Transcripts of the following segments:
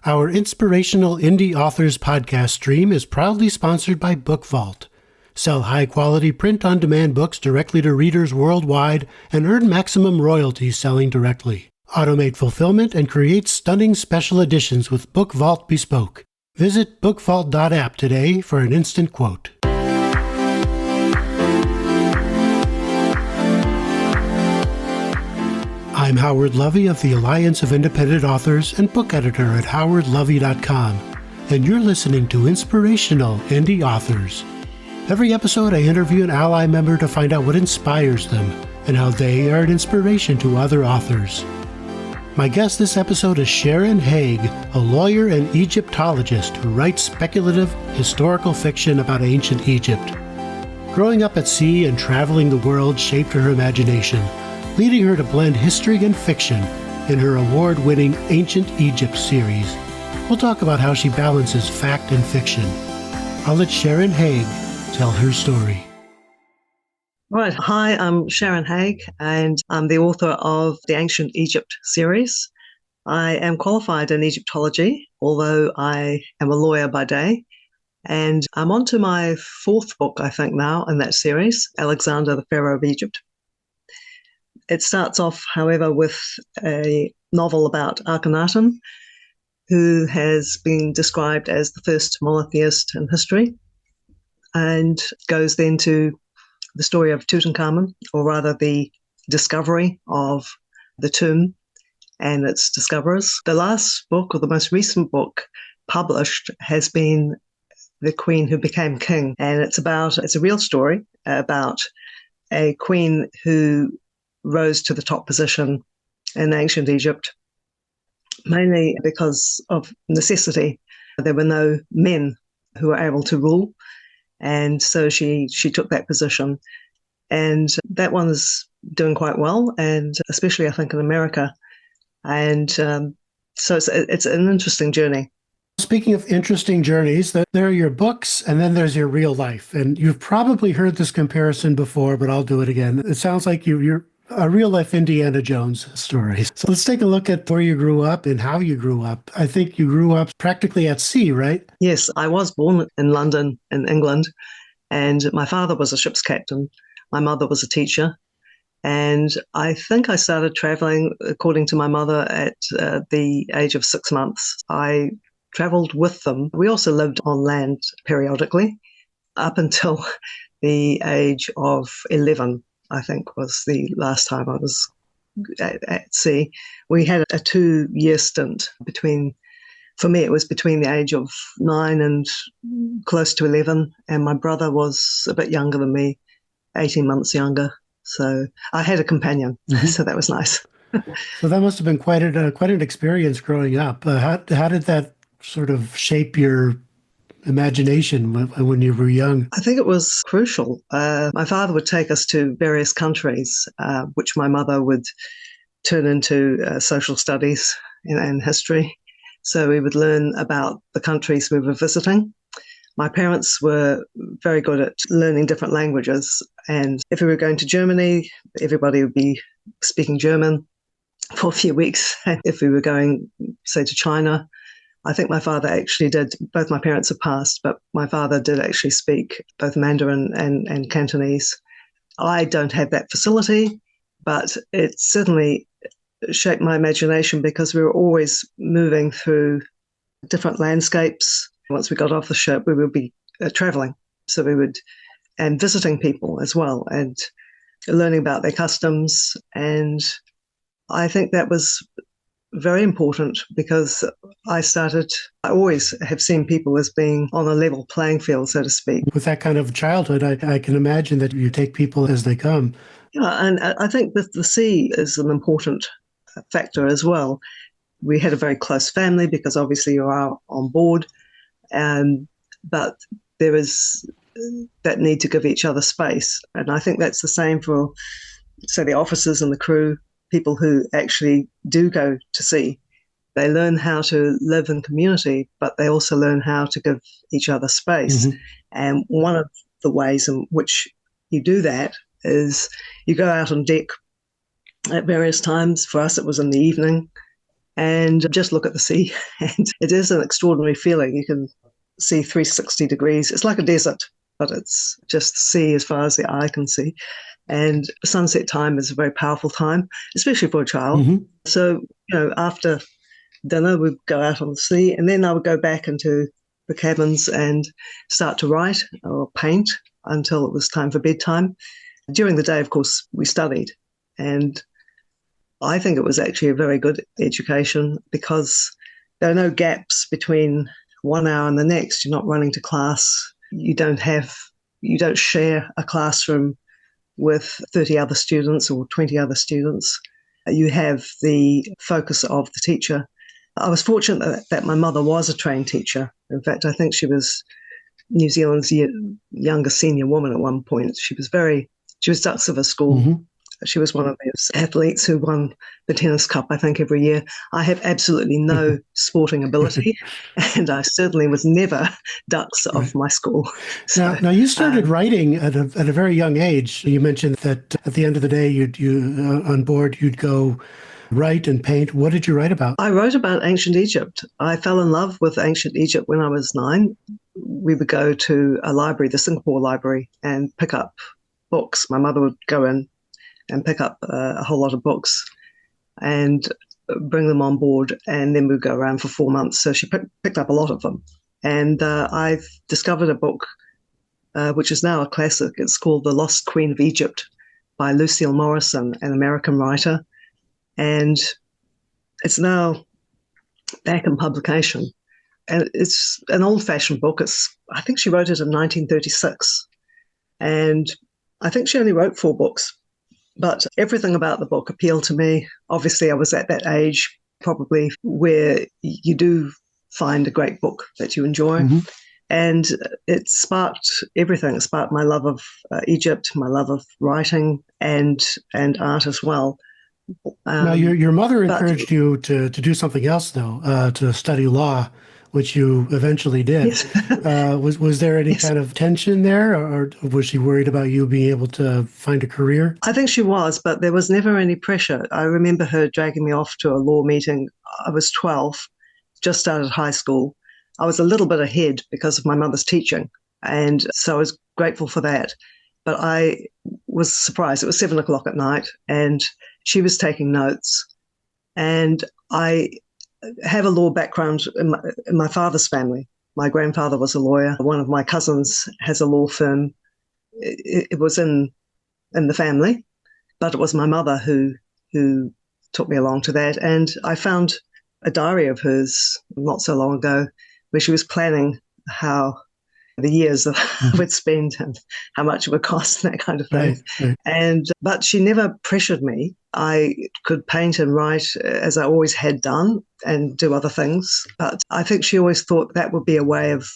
Our Inspirational Indie Authors podcast stream is proudly sponsored by Book Vault. Sell high-quality print-on-demand books directly to readers worldwide and earn maximum royalties selling directly. Automate fulfillment and create stunning special editions with Book Vault Bespoke. Visit bookvault.app today for an instant quote. I'm Howard Lovey of the Alliance of Independent Authors and book editor at howardlovey.com, and you're listening to Inspirational Indie Authors. Every episode, I interview an Ally member to find out what inspires them and how they are an inspiration to other authors. My guest this episode is Sharon Hague, a lawyer and Egyptologist who writes speculative historical fiction about ancient Egypt. Growing up at sea and traveling the world shaped her imagination, leading her to blend history and fiction in her award-winning Ancient Egypt series. We'll talk about how she balances fact and fiction. I'll let Sharon Hague tell her story. Right. Hi, I'm Sharon Hague, and I'm the author of the Ancient Egypt series. I am qualified in Egyptology, although I am a lawyer by day. And I'm on to my fourth book, I think now, in that series, Alexander, the Pharaoh of Egypt. It starts off, however, with a novel about Akhenaten, who has been described as the first monotheist in history, and goes then to the story of Tutankhamun, or rather the discovery of the tomb and its discoverers. The last book, or the most recent book published, has been The Queen Who Became King, and it's a real story about a queen who rose to the top position in ancient Egypt, mainly because of necessity. There were no men who were able to rule, and so she took that position. And that one is doing quite well, and especially, I think, in America. And so it's an interesting journey. Speaking of interesting journeys, there are your books, and then there's your real life. And you've probably heard this comparison before, but I'll do it again. It sounds like you're a real-life Indiana Jones story. So let's take a look at where you grew up and how you grew up. I think you grew up practically at sea, right? Yes, I was born in London, in England, and my father was a ship's captain. My mother was a teacher. And I think I started traveling, according to my mother, at the age of 6 months. I traveled with them. We also lived on land periodically up until the age of 11. I think was the last time I was at sea. We had a 2-year stint for me, it was between the age of 9 and close to 11, and my brother was a bit younger than me, 18 months younger. So I had a companion, so that was nice. So that must have been quite an experience growing up. How did that sort of shape your imagination when you were young? I think it was crucial. My father would take us to various countries, which my mother would turn into social studies and history. So we would learn about the countries we were visiting. My parents were very good at learning different languages. And if we were going to Germany, everybody would be speaking German for a few weeks. If we were going, say, to China, I think my father actually did, both my parents have passed, but my father did actually speak both Mandarin and Cantonese. I don't have that facility, but it certainly shaped my imagination because we were always moving through different landscapes. Once we got off the ship, we would be traveling. So and visiting people as well, and learning about their customs. And I think that was very important because I always have seen people as being on a level playing field, so to speak. With that kind of childhood, I can imagine that you take people as they come. Yeah, and I think that the sea is an important factor as well. We had a very close family because obviously you are on board, but there is that need to give each other space. And I think that's the same for, say, the officers and the crew, people who actually do go to sea. They learn how to live in community, but they also learn how to give each other space. Mm-hmm. And one of the ways in which you do that is you go out on deck at various times. For us, it was in the evening, and just look at the sea. And it is an extraordinary feeling. You can see 360 degrees. It's like a desert, but it's just sea as far as the eye can see. And sunset time is a very powerful time, especially for a child. Mm-hmm. So, after dinner, we'd go out on the sea, and then I would go back into the cabins and start to write or paint until it was time for bedtime. During the day, of course, we studied. And I think it was actually a very good education because there are no gaps between 1 hour and the next. You're not running to class. You don't share a classroom with 30 other students or 20 other students. You have the focus of the teacher. I was fortunate that my mother was a trained teacher. In fact, I think she was New Zealand's youngest senior woman at one point. She was ducks of her school. Mm-hmm. She was one of those athletes who won the tennis cup, I think, every year. I have absolutely no sporting ability, and I certainly was never ducks of my school. So, now you started writing at a very young age. You mentioned that at the end of the day, on board, you'd go write and paint. What did you write about? I wrote about ancient Egypt. I fell in love with ancient Egypt when I was 9. We would go to a library, the Singapore Library, and pick up books. My mother would go in and pick up a whole lot of books and bring them on board, and then we'd go around for 4 months. So she picked up a lot of them. And I've discovered a book which is now a classic. It's called The Lost Queen of Egypt by Lucille Morrison, an American writer. And it's now back in publication. And it's an old-fashioned book. I think she wrote it in 1936. And I think she only wrote 4 books. But everything about the book appealed to me. Obviously, I was at that age, probably where you do find a great book that you enjoy. Mm-hmm. And it sparked everything. It sparked my love of Egypt, my love of writing and art as well. Now, your mother encouraged you to do something else, though, to study law, which you eventually did. Yes. Was there any Yes. kind of tension there, or was she worried about you being able to find a career? I think she was, but there was never any pressure. I remember her dragging me off to a law meeting. I was 12, just started high school. I was a little bit ahead because of my mother's teaching, and so I was grateful for that. But I was surprised. It was 7 o'clock at night, and she was taking notes. And I have a law background in my father's family. My grandfather was a lawyer. One of my cousins has a law firm. It was in the family, but it was my mother who took me along to that. And I found a diary of hers not so long ago where she was planning how the years that I would spend and how much it would cost and that kind of thing. Right. But she never pressured me. I could paint and write as I always had done and do other things. But I think she always thought that would be a way of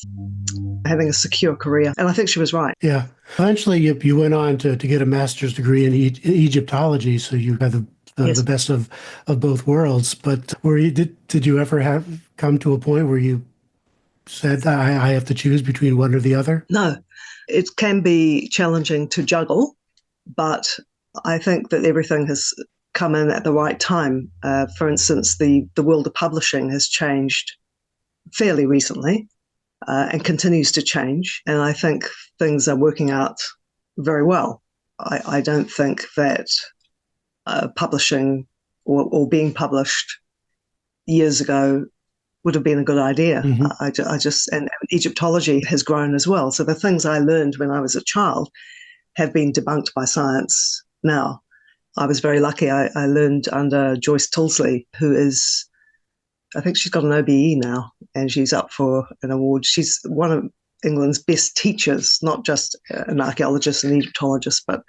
having a secure career. And I think she was right. Yeah. Eventually, you went on to get a master's degree in Egyptology, so you had Yes. the best of both worlds. But did you ever come to a point where you said, I have to choose between one or the other? No. It can be challenging to juggle, but I think that everything has come in at the right time. For instance, the world of publishing has changed fairly recently and continues to change. And I think things are working out very well. I don't think that publishing or being published years ago would have been a good idea. Mm-hmm. And Egyptology has grown as well. So the things I learned when I was a child have been debunked by science now. I was very lucky. I learned under Joyce Tilsley, who is, I think she's got an OBE now, and she's up for an award. She's one of England's best teachers, not just an archaeologist and Egyptologist, but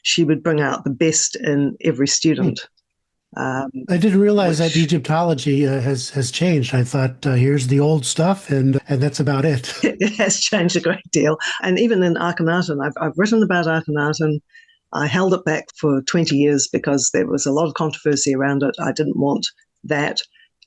she would bring out the best in every student. I didn't realize that Egyptology has changed. I thought here's the old stuff, and that's about it. It has changed a great deal. And even in Akhenaten, I've written about Akhenaten. I held it back for 20 years because there was a lot of controversy around it. I didn't want that.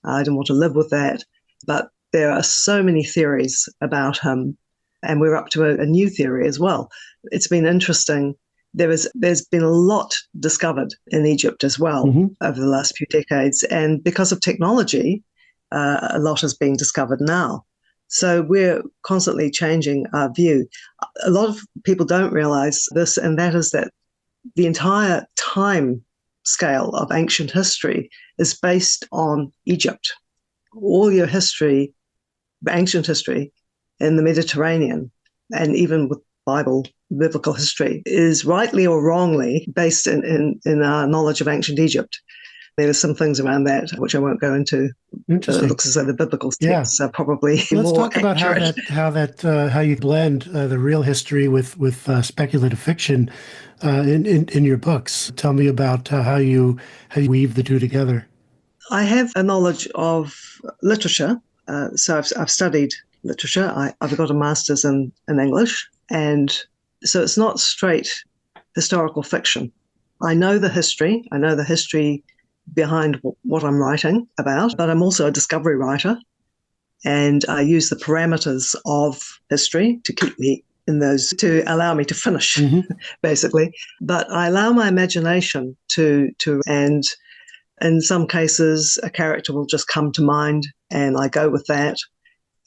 I didn't want to live with that. But there are so many theories about him, and we're up to a new theory as well. It's been interesting there's been a lot discovered in Egypt as well over the last few decades. And because of technology, a lot is being discovered now. So we're constantly changing our view. A lot of people don't realize this, and that is that the entire time scale of ancient history is based on Egypt. All your history, ancient history in the Mediterranean, and even with biblical history, is rightly or wrongly based in our knowledge of ancient Egypt. There are some things around that which I won't go into. It looks as though the biblical texts are probably Let's more talk about accurate. how you blend the real history with speculative fiction in your books. Tell me about how you weave the two together. I have a knowledge of literature, so I've studied literature. I've got a master's in English, and so it's not straight historical fiction. I know the history. I know the history behind what I'm writing about, but I'm also a discovery writer, and I use the parameters of history to keep me in those, to allow me to finish, basically. But I allow my imagination and in some cases, a character will just come to mind, and I go with that,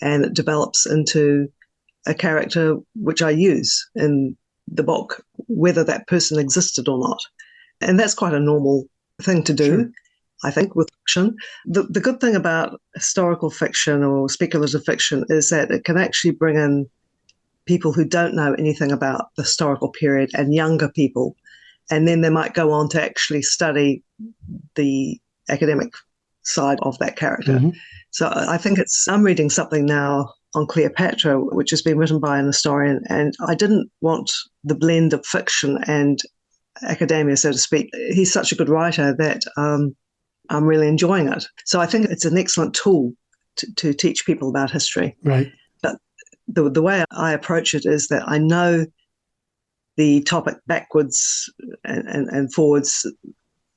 and it develops into a character which I use in the book, whether that person existed or not. And that's quite a normal thing to do, sure. I think, with fiction. The good thing about historical fiction or speculative fiction is that it can actually bring in people who don't know anything about the historical period and younger people, and then they might go on to actually study the academic side of that character. So I think I'm reading something now on Cleopatra, which has been written by an historian, and I didn't want the blend of fiction and academia, so to speak. He's such a good writer that I'm really enjoying it. So I think it's an excellent tool to teach people about history. Right. But the way I approach it is that I know the topic backwards and forwards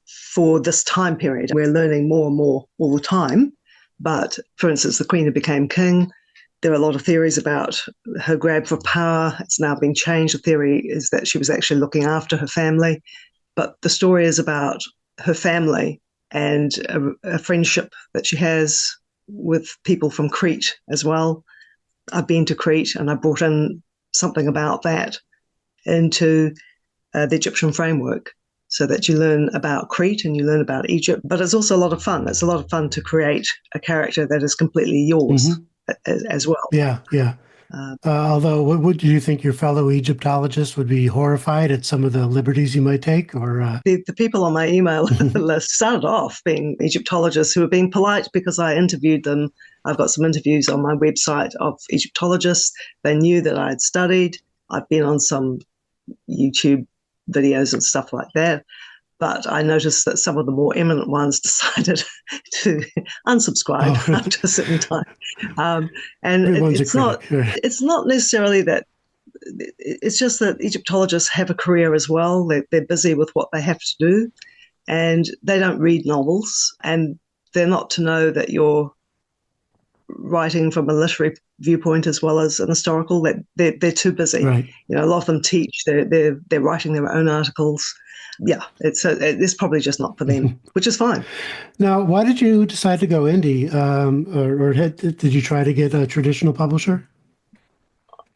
for this time period. We're learning more and more all the time. But, for instance, the Queen who became king, there are a lot of theories about her grab for power. It's now been changed. The theory is that she was actually looking after her family. But the story is about her family and a friendship that she has with people from Crete as well. I've been to Crete, and I brought in something about that into the Egyptian framework, so that you learn about Crete and you learn about Egypt. But it's also a lot of fun. It's a lot of fun to create a character that is completely yours as well. Yeah. Although, would you think your fellow Egyptologists would be horrified at some of the liberties you might take? Or the people on my email list started off being Egyptologists who were being polite because I interviewed them. I've got some interviews on my website of Egyptologists. They knew that I had studied. I've been on some YouTube videos and stuff like that. But I noticed that some of the more eminent ones decided to unsubscribe after a certain time. And it's not necessarily that, it's just that Egyptologists have a career as well. They're busy with what they have to do, and they don't read novels, and they're not to know that you're writing from a literary viewpoint as well as an historical. They're too busy. Right. You know, a lot of them teach. They're writing their own articles. Yeah, it's probably just not for them, which is fine. Now, why did you decide to go indie, or did you try to get a traditional publisher?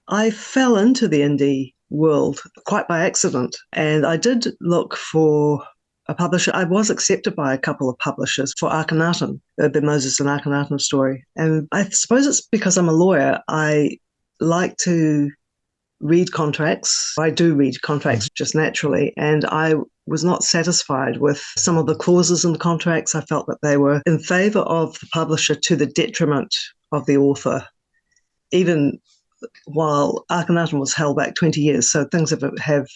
I fell into the indie world quite by accident, and I did look for a publisher. I was accepted by a couple of publishers for Akhenaten, the Moses and Akhenaten story. And I suppose it's because I'm a lawyer. I like to read contracts. I do read contracts just naturally, and I was not satisfied with some of the clauses in the contracts. I felt that they were in favor of the publisher to the detriment of the author, even while Akhenaten was held back 20 years. So things have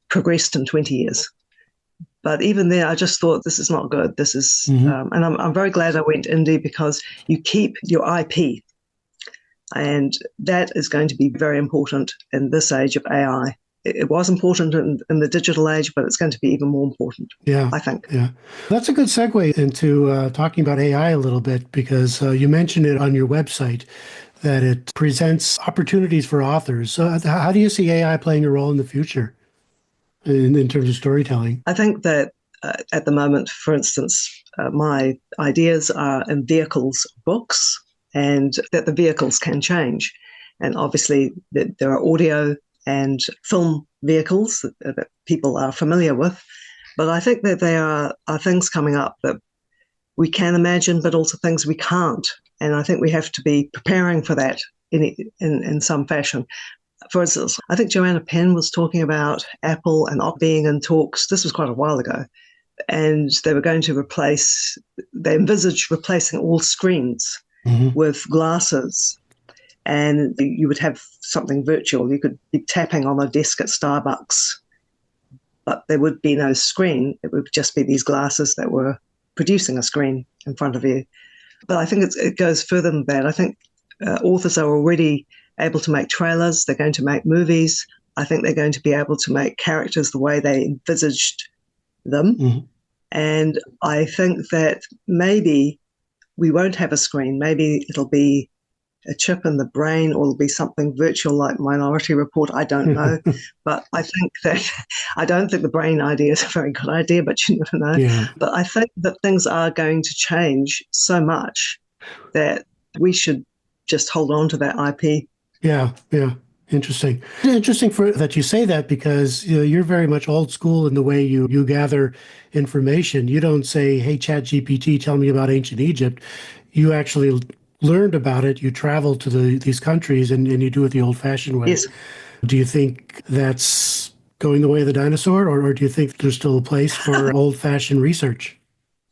progressed in 20 years. But even there, I just thought, this is not good. This is, and I'm very glad I went indie, because you keep your IP. And that is going to be very important in this age of AI. It was important in the digital age, but it's going to be even more important, I think. Yeah. That's a good segue into talking about AI a little bit, because you mentioned it on your website, that it presents opportunities for authors. How do you see AI playing a role in the future? in terms of storytelling. I think that at the moment, for instance, my ideas are in vehicles books, and that the vehicles can change. And obviously, there are audio and film vehicles that people are familiar with. But I think that there are things coming up that we can imagine, but also things we can't. And I think we have to be preparing for that in some fashion. For instance, I think Joanna Penn was talking about Apple and being in talks. This was quite a while ago. And they were going to they envisaged replacing all screens with glasses. And you would have something virtual. You could be tapping on a desk at Starbucks, but there would be no screen. It would just be these glasses that were producing a screen in front of you. But I think it goes further than that. I think authors are already able to make trailers. They're going to make movies. I think they're going to be able to make characters the way they envisaged them. And I think that maybe we won't have a screen. Maybe it'll be a chip in the brain, or it'll be something virtual like Minority Report. I don't know. But I don't think the brain idea is a very good idea, but you never know. Yeah. But I think that things are going to change so much that we should just hold on to that IP. Yeah, yeah. Interesting. Interesting that you say that, because you're very much old school in the way you gather information. You don't say, "Hey, Chat GPT, tell me about ancient Egypt." You actually learned about it. You travel to these countries, and you do it the old-fashioned way. Yes. Do you think that's going the way of the dinosaur, or do you think there's still a place for old-fashioned research?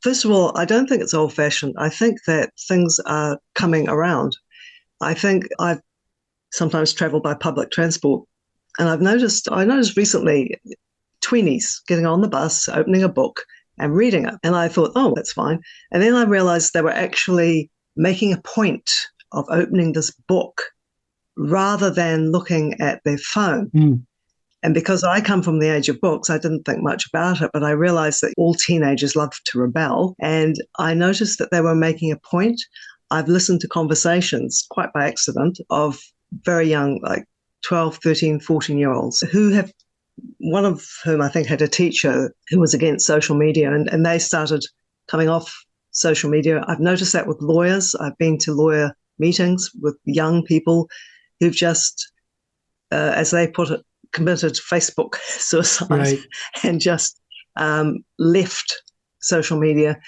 First of all, I don't think it's old-fashioned. I think that things are coming around. I think I've sometimes travel by public transport. And I noticed recently tweenies getting on the bus, opening a book and reading it. And I thought, oh, that's fine. And then I realized they were actually making a point of opening this book rather than looking at their phone. And because I come from the age of books, I didn't think much about it, but I realized that all teenagers love to rebel. And I noticed that they were making a point. I've listened to conversations, quite by accident, of very young, like 12, 13, 14-year-olds one of whom I think had a teacher who was against social media, and they started coming off social media. I've noticed that with lawyers. I've been to lawyer meetings with young people who've just, as they put it, committed Facebook suicide, right, and just left social media.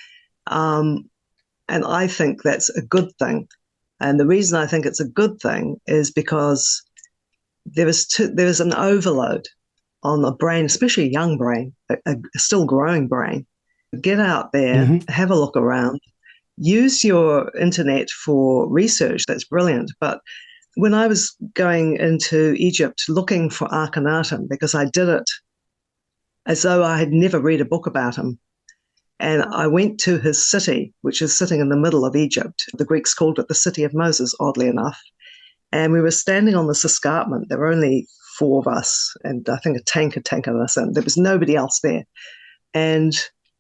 And I think that's a good thing. And the reason I think it's a good thing is because there is an overload on the brain, especially a young brain, a still growing brain. Get out there, have a look around, use your internet for research. That's brilliant. But when I was going into Egypt looking for Akhenaten, because I did it as though I had never read a book about him, and I went to his city, which is sitting in the middle of Egypt. The Greeks called it the City of Moses, oddly enough. And we were standing on this escarpment. There were only four of us, and I think a tank had taken us in. There was nobody else there. And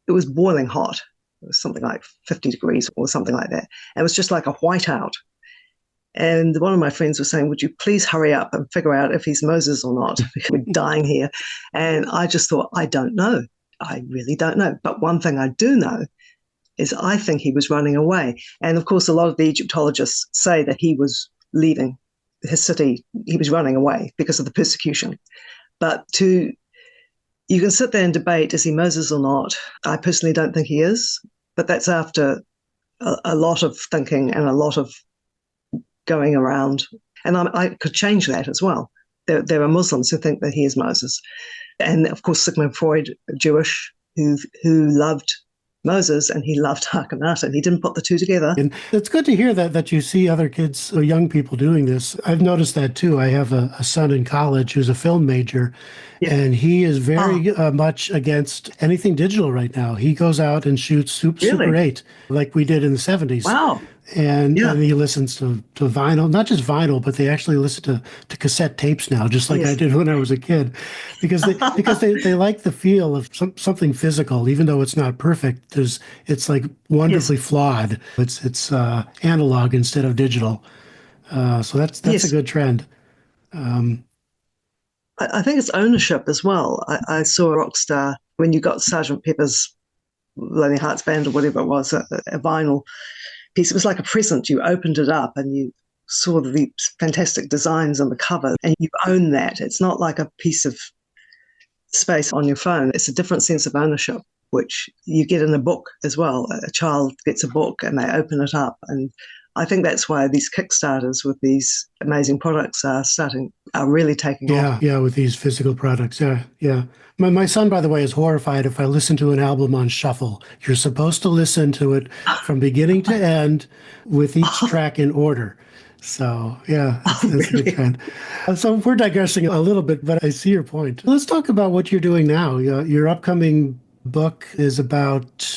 it was boiling hot. It was something like 50 degrees or something like that. And it was just like a whiteout. And one of my friends was saying, would you please hurry up and figure out if he's Moses or not? We're dying here. And I just thought, I don't know. I really don't know. But one thing I do know is I think he was running away. And of course, a lot of the Egyptologists say that he was leaving his city. He was running away because of the persecution. But you can sit there and debate, is he Moses or not? I personally don't think he is. But that's after a lot of thinking and a lot of going around. And I could change that as well. There are Muslims who think that he is Moses. And of course, Sigmund Freud, Jewish, who loved Moses and he loved Akhenaten. He didn't put the two together. And it's good to hear that you see other kids or young people doing this. I've noticed that too. I have a son in college who's a film major, and he is very much against anything digital right now. He goes out and shoots Super 8 like we did in the 70s. Wow. And he listens to vinyl, not just vinyl, but they actually listen to cassette tapes now, just like I did when I was a kid, because they like the feel of something physical, even though it's not perfect. It's like wonderfully flawed. It's analog instead of digital. So that's a good trend. I think it's ownership as well. I saw a rock star when you got Sergeant Pepper's Lonely Hearts Band or whatever it was, a vinyl piece. It was like a present. You opened it up and you saw the fantastic designs on the cover, and you own that. It's not like a piece of space on your phone. It's a different sense of ownership, which you get in a book as well. A child gets a book and they open it up. And I think that's why these Kickstarters with these amazing products are really taking off. Yeah, with these physical products. Yeah. My son, by the way, is horrified if I listen to an album on shuffle. You're supposed to listen to it from beginning to end with each track in order. So, yeah, that's a good trend. So we're digressing a little bit, but I see your point. Let's talk about what you're doing now. Your upcoming book is about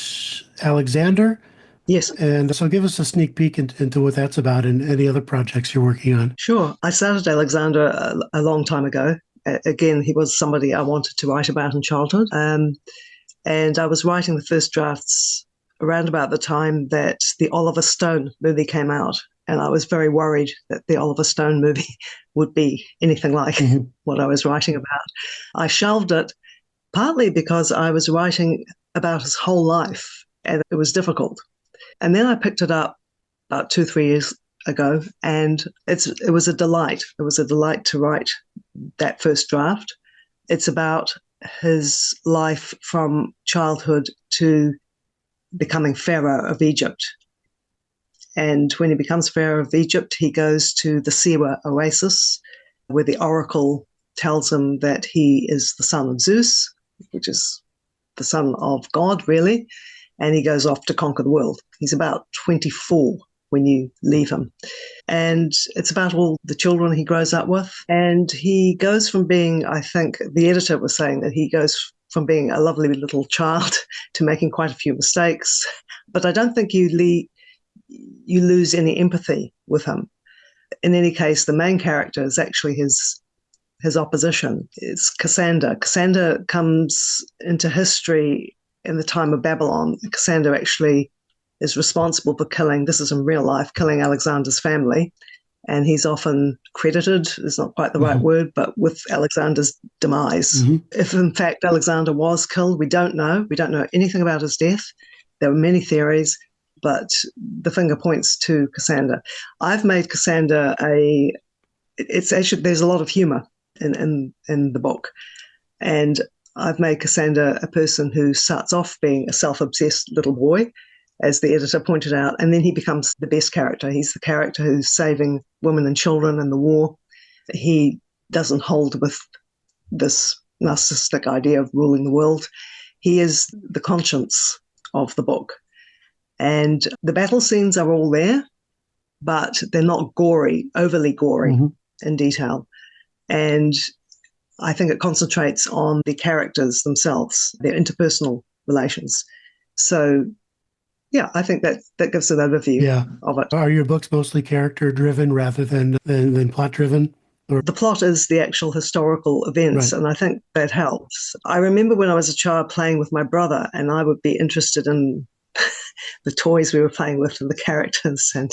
Alexander. Yes. And so give us a sneak peek into what that's about and any other projects you're working on. Sure. I started Alexander a long time ago. Again, he was somebody I wanted to write about in childhood. And I was writing the first drafts around about the time that the Oliver Stone movie came out. And I was very worried that the Oliver Stone movie would be anything like what I was writing about. I shelved it partly because I was writing about his whole life and it was difficult. And then I picked it up about 2-3 years ago, and it was a delight. It was a delight to write that first draft. It's about his life from childhood to becoming Pharaoh of Egypt. And when he becomes Pharaoh of Egypt, he goes to the Siwa oasis, where the oracle tells him that he is the son of Zeus, which is the son of God, really. And he goes off to conquer the world. He's about 24 when you leave him. And it's about all the children he grows up with. And he goes from being, I think the editor was saying that he goes from being a lovely little child to making quite a few mistakes. But I don't think you lose any empathy with him. In any case, the main character is actually his opposition. It's Cassander. Cassander comes into history in the time of Babylon. Cassander actually is responsible for this is in real life, killing Alexander's family. And he's often credited, is not quite the right word, but with Alexander's demise. If in fact Alexander was killed, we don't know. We don't know anything about his death. There are many theories, but the finger points to Cassander. I've made Cassander it's actually, there's a lot of humor in the book. And I've made Cassander a person who starts off being a self-obsessed little boy, as the editor pointed out, and then he becomes the best character. He's the character who's saving women and children in the war. He doesn't hold with this narcissistic idea of ruling the world. He is the conscience of the book. And the battle scenes are all there, but they're not overly gory in detail. And I think it concentrates on the characters themselves, their interpersonal relations. So, yeah, I think that gives an overview of it. Are your books mostly character-driven rather than plot-driven? The plot is the actual historical events, and I think that helps. I remember when I was a child playing with my brother, and I would be interested in the toys we were playing with and the characters and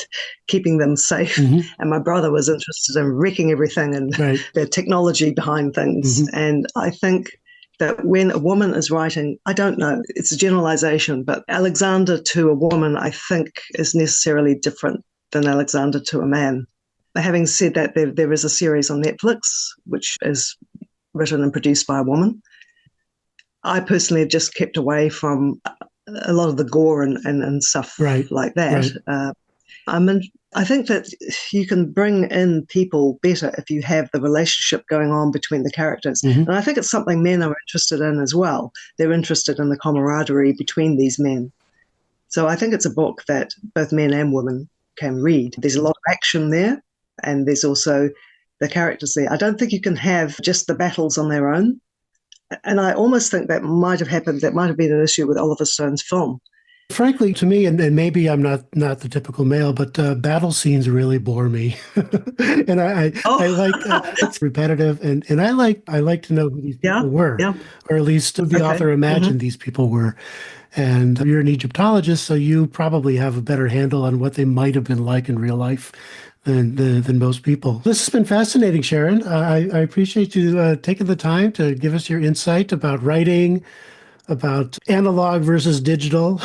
keeping them safe. And my brother was interested in wrecking everything and the technology behind things. And I think that when a woman is writing, I don't know, it's a generalization, but Alexander to a woman, I think, is necessarily different than Alexander to a man. Having said that, there is a series on Netflix, which is written and produced by a woman. I personally have just kept away from a lot of the gore and stuff like that. I think that you can bring in people better if you have the relationship going on between the characters. And I think it's something men are interested in as well. They're interested in the camaraderie between these men. So I think it's a book that both men and women can read. There's a lot of action there, and there's also the characters there. I don't think you can have just the battles on their own. And I almost think that might have happened. That might have been an issue with Oliver Stone's film. Frankly, to me, and maybe I'm not the typical male, but battle scenes really bore me. And I like it's repetitive, and I like to know who these people were, or at least the author imagined these people were. And you're an Egyptologist, so you probably have a better handle on what they might have been like in real life than most people. This has been fascinating, Sharon. I appreciate you taking the time to give us your insight about writing, about analog versus digital,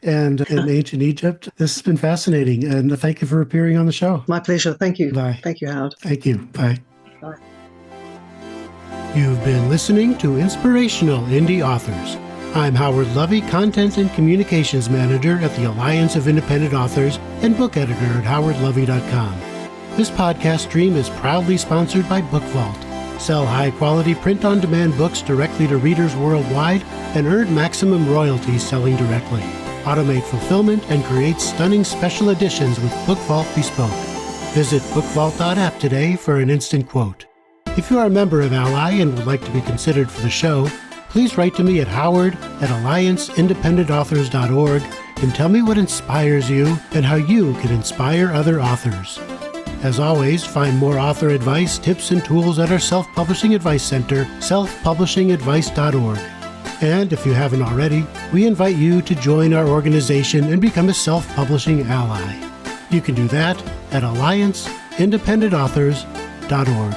and in ancient Egypt. This has been fascinating, and thank you for appearing on the show. My pleasure. Thank you. Bye. Thank you, Howard. Thank you. Bye. Bye. You've been listening to Inspirational Indie Authors. I'm Howard Lovey, Content and Communications Manager at the Alliance of Independent Authors and book editor at howardlovey.com. This podcast stream is proudly sponsored by BookVault. Sell high-quality print-on-demand books directly to readers worldwide and earn maximum royalties selling directly. Automate fulfillment and create stunning special editions with BookVault Bespoke. Visit bookvault.app today for an instant quote. If you are a member of Ally and would like to be considered for the show, please write to me at howard@allianceindependentauthors.org and tell me what inspires you and how you can inspire other authors. As always, find more author advice, tips, and tools at our Self-Publishing Advice Center, selfpublishingadvice.org. And if you haven't already, we invite you to join our organization and become a self-publishing ally. You can do that at allianceindependentauthors.org.